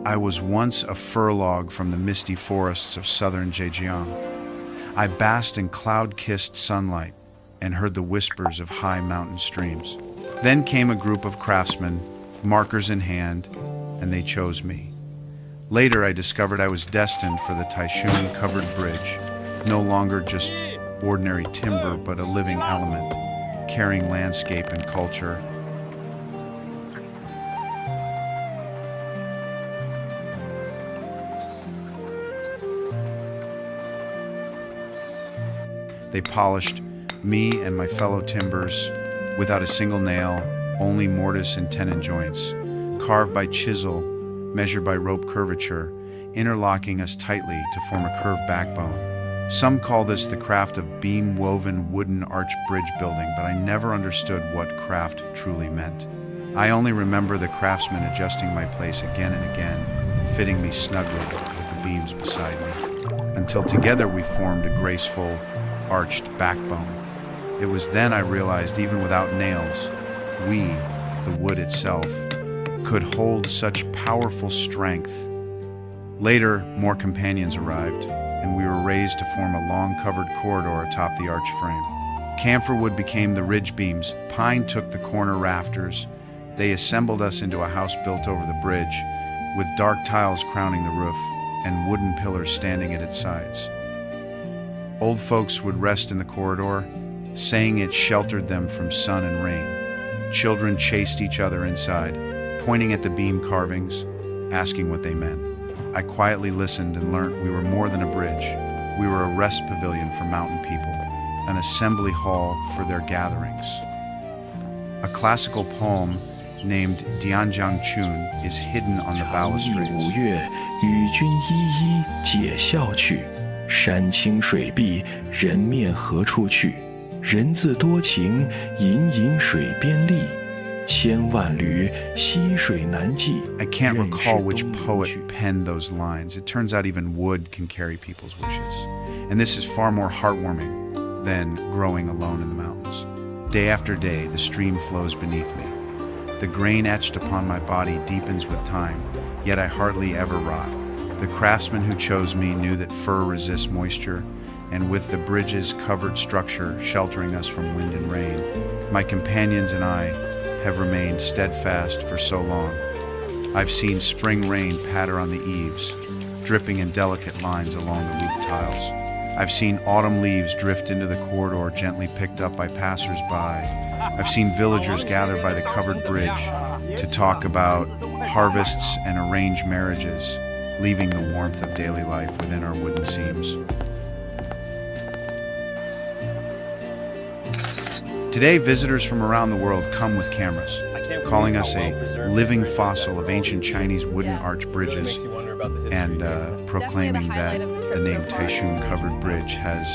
I was once a fir log from the misty forests of southern Zhejiang. I basked in cloud-kissed sunlight and heard the whispers of high mountain streams. Then came a group of craftsmen, markers in hand, and they chose me. Later, I discovered I was destined for the Taishun-covered bridge, no longer just ordinary timber, but a living element, carrying landscape and culture. They polished me and my fellow timbers without a single nail, only mortise and tenon joints, carved by chisel, measured by rope curvature, interlocking us tightly to form a curved backbone. Some call this the craft of beam-woven wooden arch bridge building, but I never understood what craft truly meant. I only remember the craftsman adjusting my place again and again, fitting me snugly with the beams beside me, until together we formed a graceful, arched backbone. It was then I realized even without nails, we, the wood itself, could hold such powerful strength. Later, more companions arrived, and we were raised to form a long covered corridor atop the arch frame. Camphor wood became the ridge beams, pine took the corner rafters. They assembled us into a house built over the bridge, with dark tiles crowning the roof and wooden pillars standing at its sides. Old folks would rest in the corridor, saying it sheltered them from sun and rain. Children chased each other inside, pointing at the beam carvings, asking what they meant. I quietly listened and learned we were more than a bridge. We were a rest pavilion for mountain people, an assembly hall for their gatherings. A classical poem named Dianjiang Chun is hidden on the balustrades. 5月，与君依依解笑去，山清水碧，人面何处去？人自多情，隐隐水边立。千万缕溪水难记。 I can't recall which poet penned those lines. It turns out even wood can carry people's wishes. And this is far more heartwarming than growing alone in the mountains. Day after day, the stream flows beneath me. The grain etched upon my body deepens with time, yet I hardly ever rot. The craftsman who chose me knew that fir resists moisture, and with the bridge's covered structure sheltering us from wind and rain, my companions and I have remained steadfast for so long. I've seen spring rain patter on the eaves, dripping in delicate lines along the roof tiles. I've seen autumn leaves drift into the corridor, gently picked up by passers-by. I've seen villagers gather by the covered bridge to talk about harvests and arrange marriages, leaving the warmth of daily life within our wooden seams. Today, visitors from around the world come with cameras, calling us a living fossil of ancient Chinese wooden arch bridges, and proclaiming that the name Taishun Covered Bridge has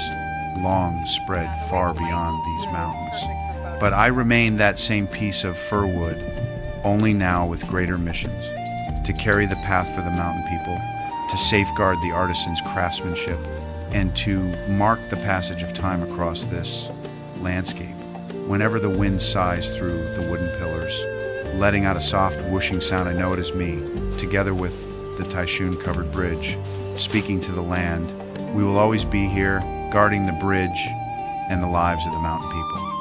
long spread far beyond these mountains. But I remain that same piece of fir wood, only now with greater missions, to carry the path for the mountain people, to safeguard the artisan's craftsmanship, and to mark the passage of time across this landscape. Whenever the wind sighs through the wooden pillars, letting out a soft whooshing sound, I know it is me, together with the Taishun Covered Bridge, speaking to the land. We will always be here, guarding the bridge and the lives of the mountain people.